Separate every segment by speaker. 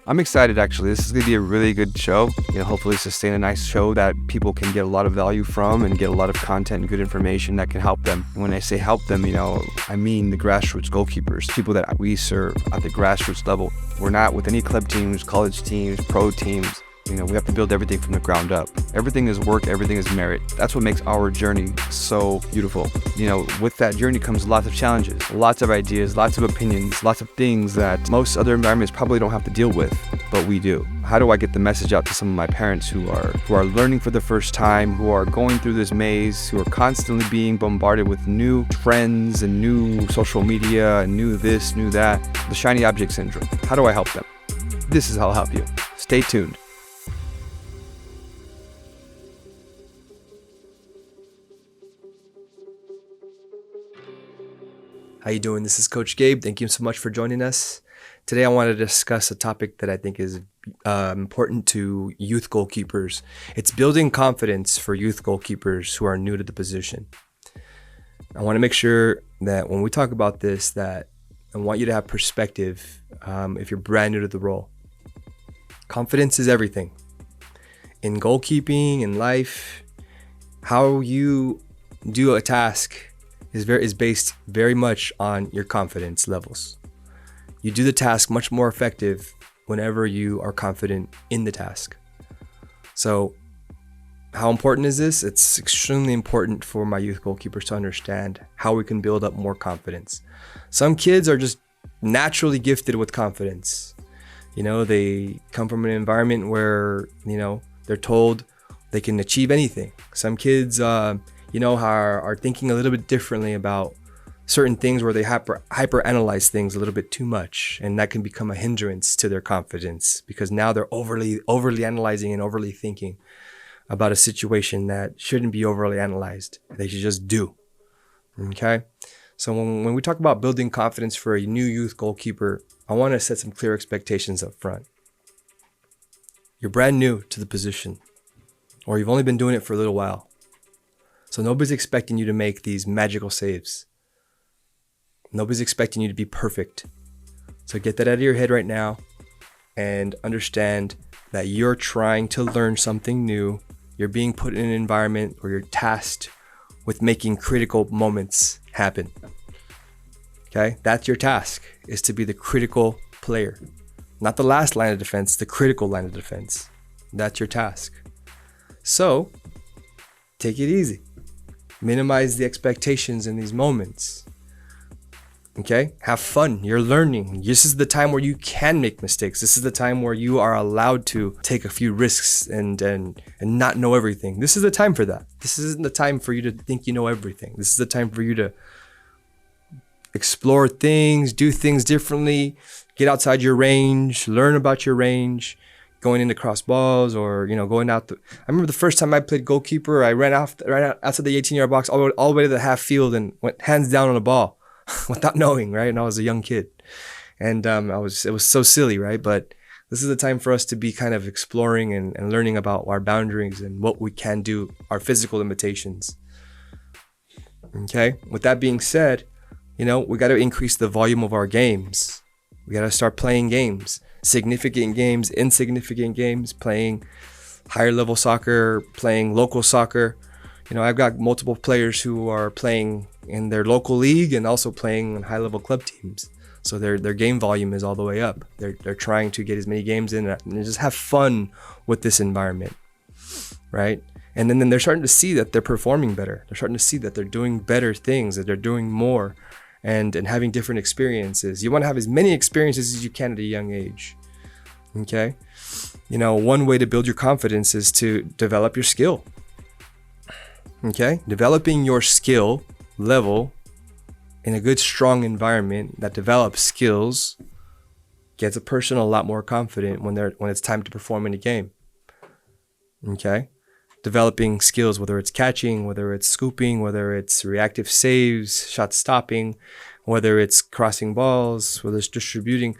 Speaker 1: I'm excited actually. This is gonna be a really good show. Hopefully sustain a nice show that people can get a lot of value from and get a lot of content and good information that can help them. When I say help them, I mean the grassroots goalkeepers, people that we serve at the grassroots level. We're not with any club teams, college teams, pro teams. We have to build everything from the ground up. Everything is work, everything is merit. That's what makes our journey so beautiful. With that journey comes lots of challenges, lots of ideas, lots of opinions, lots of things that most other environments probably don't have to deal with, but we do. How do I get the message out to some of my parents who are learning for the first time, who are going through this maze, who are constantly being bombarded with new trends and new social media and new this, new that, the shiny object syndrome? How do I help them? This is how I'll help you. Stay tuned.
Speaker 2: How you doing? This is Coach Gabe. Thank you so much for joining us. Today I want to discuss a topic that I think is important to youth goalkeepers. It's building confidence for youth goalkeepers who are new to the position. I want to make sure that when we talk about this, that I want you to have perspective if you're brand new to the role. Confidence is everything. In goalkeeping, in life, how you do a task is based very much on your confidence levels. You do the task much more effective whenever you are confident in the task. So how important is this? It's extremely important for my youth goalkeepers to understand how we can build up more confidence. Some kids are just naturally gifted with confidence. They come from an environment where, they're told they can achieve anything. Some kids, are thinking a little bit differently about certain things where they hyper analyze things a little bit too much, and that can become a hindrance to their confidence because now they're overly analyzing and overly thinking about a situation that shouldn't be overly analyzed. They should just do. Okay? So when we talk about building confidence for a new youth goalkeeper, I want to set some clear expectations up front. You're brand new to the position, or you've only been doing it for a little while. So nobody's expecting you to make these magical saves. Nobody's expecting you to be perfect. So get that out of your head right now and understand that you're trying to learn something new. You're being put in an environment where you're tasked with making critical moments happen. Okay? That's your task, is to be the critical player. Not the last line of defense, the critical line of defense. That's your task. So take it easy. Minimize the expectations in these moments. Okay? Have fun. You're learning. This is the time where you can make mistakes. This is the time where you are allowed to take a few risks and not know everything. This is the time for that. This isn't the time for you to think you know everything. This is the time for you to explore things, do things differently, get outside your range, learn about your range, going into cross balls or, going out. I remember the first time I played goalkeeper, I ran out outside the 18-yard box all the way to the half field and went hands down on the ball without knowing, right? And I was a young kid. And it was so silly, right? But this is the time for us to be kind of exploring and learning about our boundaries and what we can do, our physical limitations. Okay? With that being said, we got to increase the volume of our games. We got to start playing games. Significant games, insignificant games, playing higher level soccer, playing local soccer. I've got multiple players who are playing in their local league and also playing in high level club teams. So their game volume is all the way up. They're trying to get as many games in and just have fun with this environment, right? And then they're starting to see that they're performing better. They're starting to see that they're doing better things, that they're doing more. And having different experiences. You want to have as many experiences as you can at a young age. Okay? One way to build your confidence is to develop your skill. Okay? Developing your skill level in a good, strong environment that develops skills gets a person a lot more confident when it's time to perform in a game. Okay? Developing skills, whether it's catching, whether it's scooping, whether it's reactive saves, shot stopping, whether it's crossing balls, whether it's distributing.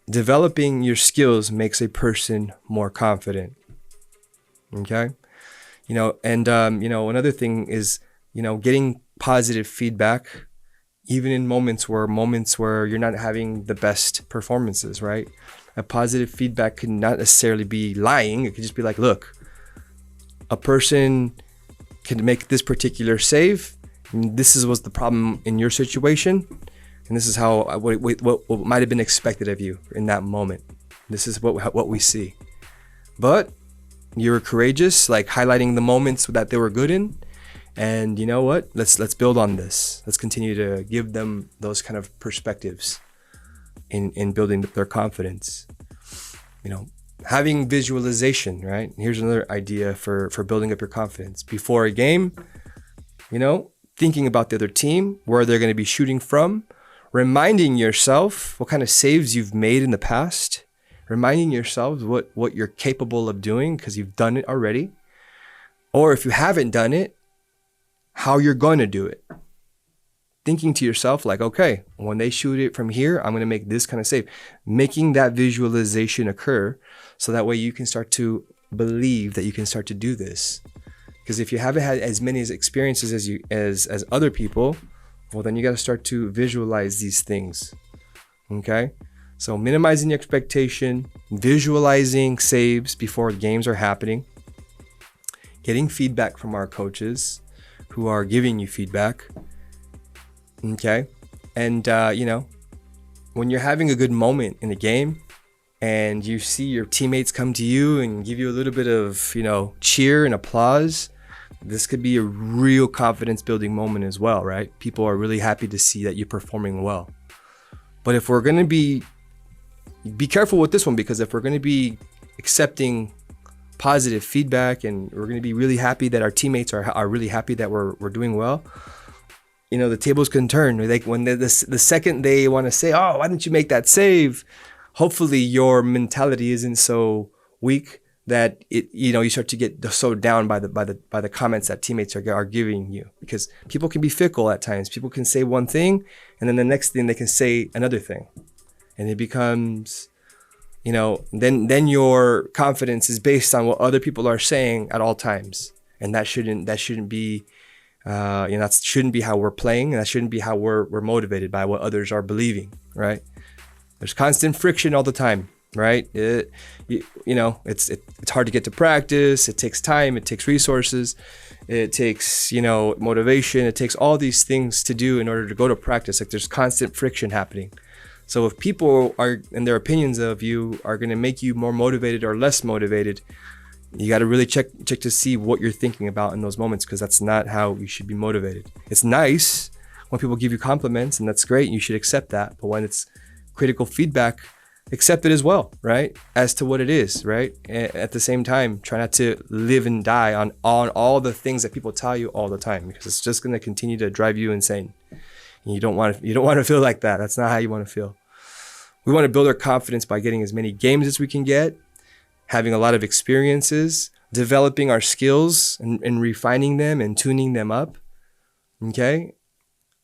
Speaker 2: Developing your skills makes a person more confident. Okay? Another thing is, getting positive feedback, even in moments where you're not having the best performances, right? A positive feedback could not necessarily be lying. It could just be like, look, a person can make this particular save. And this was the problem in your situation. And this is how what might have been expected of you in that moment. This is what we see. But you were courageous, like highlighting the moments that they were good in. And you know what? Let's build on this. Let's continue to give them those kind of perspectives in building their confidence. You know, having visualization, right? Here's another idea for building up your confidence. Before a game, you know, thinking about the other team, where they're going to be shooting from, reminding yourself what kind of saves you've made in the past, reminding yourself what you're capable of doing because you've done it already. Or if you haven't done it, how you're going to do it. Thinking to yourself like, okay, when they shoot it from here, I'm going to make this kind of save. Making that visualization occur so that way you can start to believe that you can start to do this. Because if you haven't had as many experiences as other people, well, then you got to start to visualize these things. Okay? So minimizing your expectation, visualizing saves before games are happening, getting feedback from our coaches who are giving you feedback. Okay? And, you know, when you're having a good moment in a game and you see your teammates come to you and give you a little bit of, you know, cheer and applause, this could be a real confidence building moment as well, right? People are really happy to see that you're performing well. But if we're going to be careful with this one, because if we're going to be accepting positive feedback and we're going to be really happy that our teammates are really happy that we're doing well, you know, the tables can turn. Like when the second they want to say, oh, why didn't you make that save? Hopefully your mentality isn't so weak that it, you know, you start to get so down by the comments that teammates are giving you, because people can be fickle at times. People can say one thing and then the next thing they can say another thing, and it becomes, you know, then your confidence is based on what other people are saying at all times, and that shouldn't be, you know, that shouldn't be how we're playing, and that shouldn't be how we're motivated by what others are believing, right? There's constant friction all the time, right? You know, it's hard to get to practice. It takes time. It takes resources. It takes, you know, motivation. It takes all these things to do in order to go to practice. Like there's constant friction happening. So if people are, and their opinions of you are going to make you more motivated or less motivated, you got to really check to see what you're thinking about in those moments, because that's not how you should be motivated. It's nice when people give you compliments, and that's great. You should accept that. But when it's critical feedback, accept it as well, right? As to what it is, right? At the same time, try not to live and die on all the things that people tell you all the time, because it's just going to continue to drive you insane. And you don't want to feel like that. That's not how you want to feel. We want to build our confidence by getting as many games as we can get, having a lot of experiences, developing our skills and refining them and tuning them up. Okay?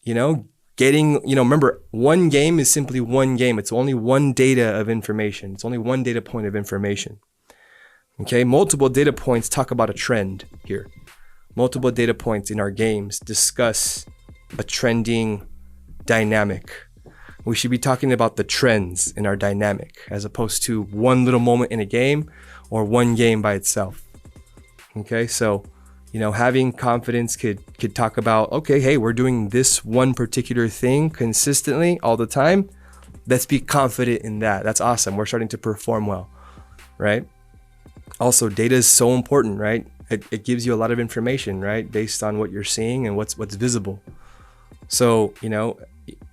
Speaker 2: You know, getting, you know, remember, one game is simply one game. It's only one data of information. It's only one data point of information. Okay? Multiple data points talk about a trend here. Multiple data points in our games discuss a trending dynamic. We should be talking about the trends in our dynamic, as opposed to one little moment in a game or one game by itself. Okay, so, you know, having confidence could talk about, okay, hey, we're doing this one particular thing consistently all the time. Let's be confident in that. That's awesome. We're starting to perform well, right? Also, data is so important, right? It gives you a lot of information, right? Based on what you're seeing and what's visible. So, you know,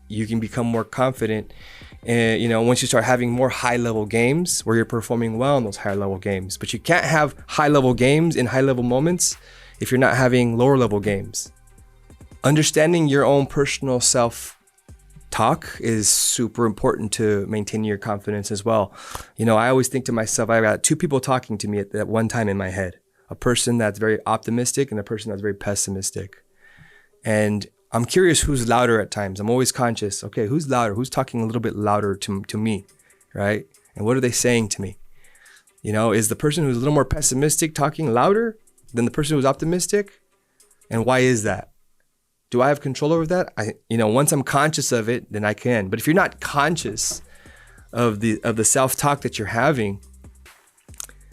Speaker 2: you can become more confident, and, you know, once you start having more high-level games where you're performing well in those high-level games. But you can't have high-level games in high-level moments if you're not having lower-level games. Understanding your own personal self-talk is super important to maintain your confidence as well. You know, I always think to myself, I've got two people talking to me at one time in my head. A person that's very optimistic and a person that's very pessimistic. And I'm curious who's louder at times. I'm always conscious. Okay, who's louder? Who's talking a little bit louder to me, right? And what are they saying to me? You know, is the person who's a little more pessimistic talking louder than the person who's optimistic? And why is that? Do I have control over that? You know, once I'm conscious of it, then I can. But if you're not conscious of the self-talk that you're having,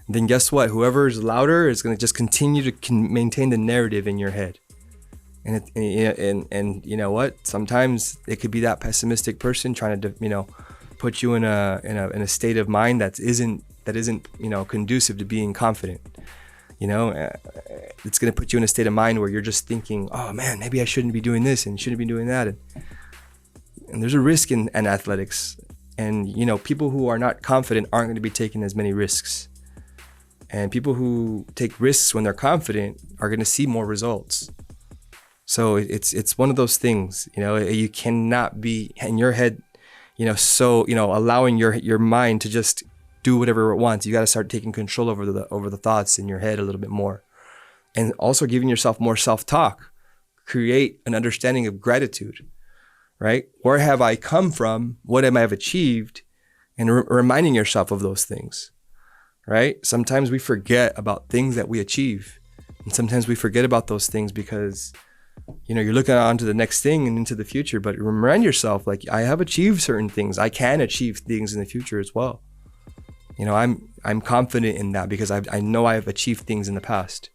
Speaker 2: then guess what? Whoever is louder is going to just continue to maintain the narrative in your head. And you know what? Sometimes it could be that pessimistic person trying to, put you in a state of mind that isn't conducive to being confident. It's going to put you in a state of mind where you're just thinking, oh man, maybe I shouldn't be doing this and shouldn't be doing that. And there's a risk in athletics. And, people who are not confident aren't going to be taking as many risks. And people who take risks when they're confident are going to see more results. So it's one of those things, you cannot be in your head, allowing your mind to just do whatever it wants. You got to start taking control over the thoughts in your head a little bit more, and also giving yourself more self-talk. Create an understanding of gratitude, right? Where have I come from? What am I have achieved? And reminding yourself of those things, right? Sometimes we forget about things that we achieve, and sometimes we forget about those things because you're looking on to the next thing and into the future. But remind yourself, like, I have achieved certain things. I can achieve things in the future as well. I'm confident in that because I know I have achieved things in the past.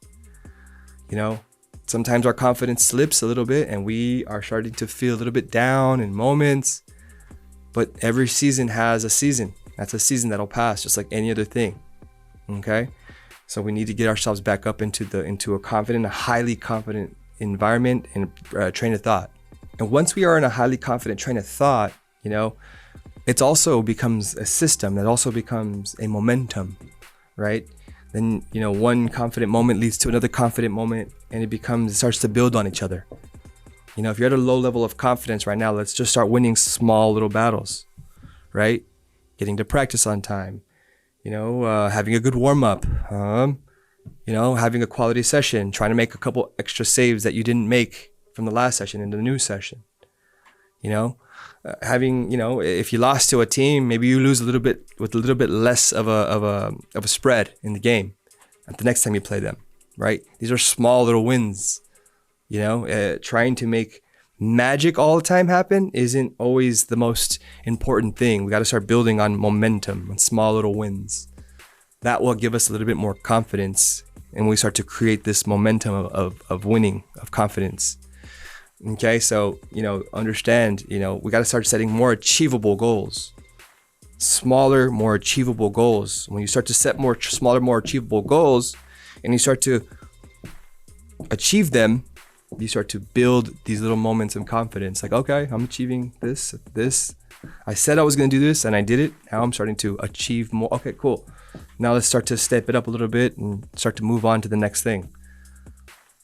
Speaker 2: Sometimes our confidence slips a little bit and we are starting to feel a little bit down in moments. But every season has a season. That's a season that'll pass, just like any other thing. Okay, so we need to get ourselves back up into a confident, a highly confident environment and train of thought. And once we are in a highly confident train of thought, it also becomes a system that also becomes a momentum, right? Then, one confident moment leads to another confident moment, and it starts to build on each other. If you're at a low level of confidence right now, let's just start winning small little battles, right? Getting to practice on time, having a good warm up, having a quality session, trying to make a couple extra saves that you didn't make from the last session into the new session. Having, if you lost to a team, maybe you lose a little bit with a little bit less of a spread in the game at the next time you play them, right? These are small little wins. Trying to make magic all the time happen isn't always the most important thing. We got to start building on momentum and small little wins. That will give us a little bit more confidence, and we start to create this momentum of winning, of confidence. Okay, so, understand, we got to start setting more achievable goals. Smaller, more achievable goals. When you start to set smaller, more achievable goals, and you start to achieve them, you start to build these little moments of confidence. Like, okay, I'm achieving this. I said I was going to do this, and I did it. Now I'm starting to achieve more. Okay, cool. Now let's start to step it up a little bit and start to move on to the next thing.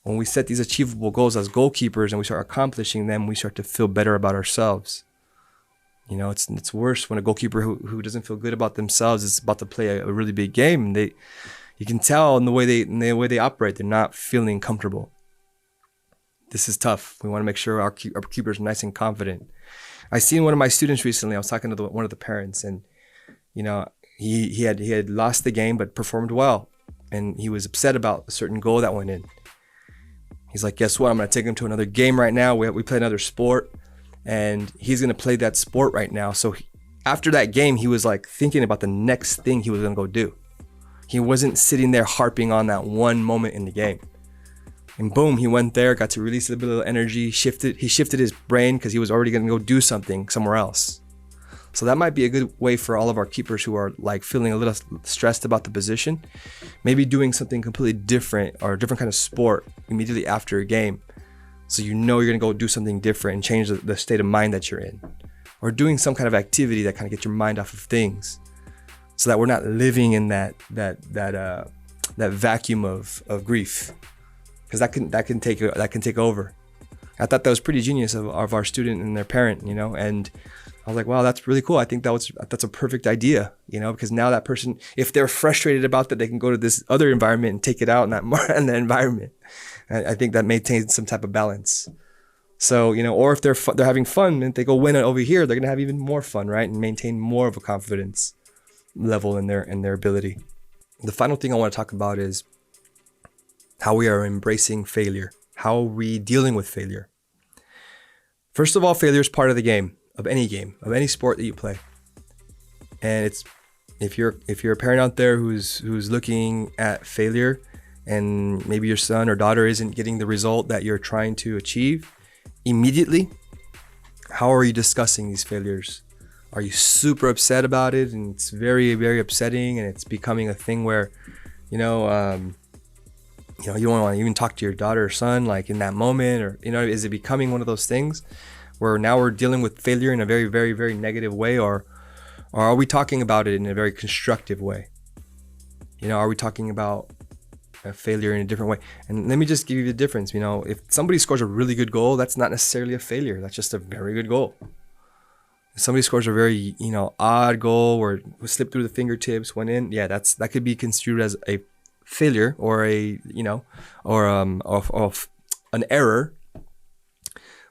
Speaker 2: When we set these achievable goals as goalkeepers and we start accomplishing them, we start to feel better about ourselves. It's worse when a goalkeeper who doesn't feel good about themselves is about to play a really big game. And you can tell in the way they operate, they're not feeling comfortable. This is tough. We want to make sure our keepers are nice and confident. I seen one of my students recently. I was talking to one of the parents, and he had lost the game but performed well, and he was upset about a certain goal that went in. He's like, guess what? I'm going to take him to another game right now. We play another sport, and he's going to play that sport right now. So after that game, he was like thinking about the next thing he was going to go do. He wasn't sitting there harping on that one moment in the game. And boom, he went there, got to release a bit of energy, he shifted his brain because he was already going to go do something somewhere else. So that might be a good way for all of our keepers who are like feeling a little stressed about the position, maybe doing something completely different or a different kind of sport immediately after a game. So you're going to go do something different and change the state of mind that you're in, or doing some kind of activity that kind of gets your mind off of things, so that we're not living in that vacuum of grief, because that can take over. I thought that was pretty genius of our student and their parent, and I was like, wow, that's really cool. I think that's a perfect idea, because now that person, if they're frustrated about that, they can go to this other environment and take it out in that environment. I think that maintains some type of balance. So, or if they're having fun and they go win it over here, they're going to have even more fun, right? And maintain more of a confidence level in their ability. The final thing I want to talk about is how we are embracing failure. How are we dealing with failure? First of all, failure is part of the game, of any sport that you play. And it's if you're a parent out there who's looking at failure, and maybe your son or daughter isn't getting the result that you're trying to achieve immediately, how are you discussing these failures? Are you super upset about it, and it's very, very upsetting, and it's becoming a thing where, you don't want to even talk to your daughter or son like in that moment, or is it becoming one of those things where now we're dealing with failure in a very, very, very negative way, or are we talking about it in a very constructive way? Are we talking about a failure in a different way? And let me just give you the difference. If somebody scores a really good goal, that's not necessarily a failure. That's just a very good goal. If somebody scores a very, odd goal where it slipped through the fingertips, went in, yeah, that could be construed as a failure or of an error.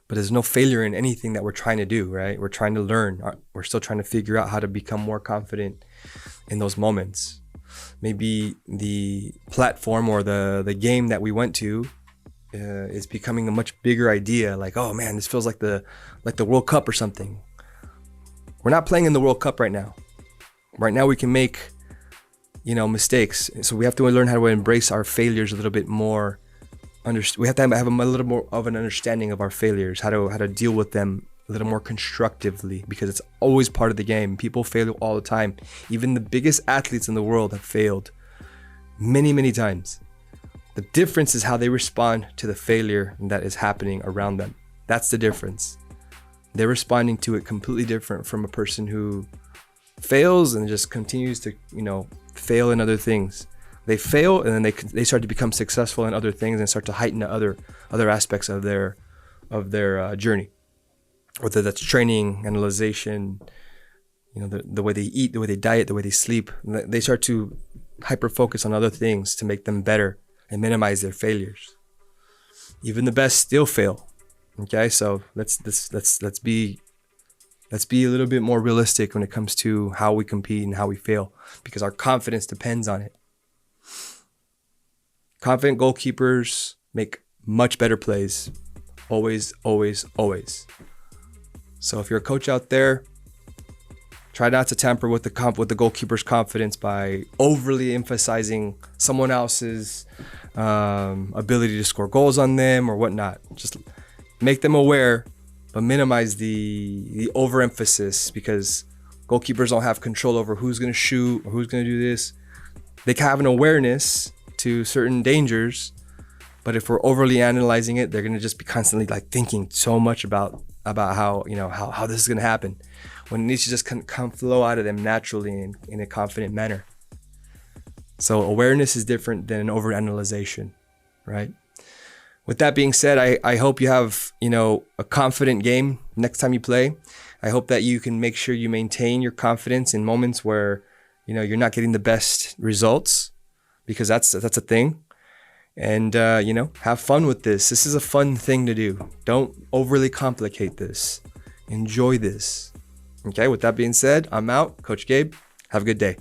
Speaker 2: But there's no failure in anything that we're trying to do, right? We're trying to learn. We're still trying to figure out how to become more confident in those moments. Maybe the platform or the game that we went to is becoming a much bigger idea. Like, oh man, this feels like the World Cup or something. We're not playing in the World Cup right now. Right now we can make, mistakes. So we have to learn how to embrace our failures a little bit more. We have to have a little more of an understanding of our failures, how to deal with them a little more constructively, because it's always part of the game. People fail all the time. Even the biggest athletes in the world have failed many, many times. The difference is how they respond to the failure that is happening around them. That's the difference. They're responding to it completely different from a person who fails and just continues to, fail in other things. They fail and then they start to become successful in other things and start to heighten other aspects of their journey, whether that's training, analyzation, the way they eat, the way they diet, the way they sleep. They start to hyper focus on other things to make them better and minimize their failures. Even the best still fail. Okay, so let's be a little bit more realistic when it comes to how we compete and how we fail, because our confidence depends on it. Confident goalkeepers make much better plays. Always, always, always. So if you're a coach out there, try not to tamper with the goalkeeper's confidence by overly emphasizing someone else's ability to score goals on them or whatnot. Just make them aware, but minimize the overemphasis, because goalkeepers don't have control over who's going to shoot or who's going to do this. They can have an awareness to certain dangers, but if we're overly analyzing it, they're going to just be constantly thinking so much about how how this is going to happen, when it needs to just come flow out of them naturally in a confident manner. So awareness is different than an overanalyzation, right? With that being said, I hope you have a confident game next time you play. I hope that you can make sure you maintain your confidence in moments where you're not getting the best results, because that's a thing. And have fun with this. This is a fun thing to do. Don't overly complicate this. Enjoy this. Okay, with that being said, I'm out. Coach Gabe, have a good day.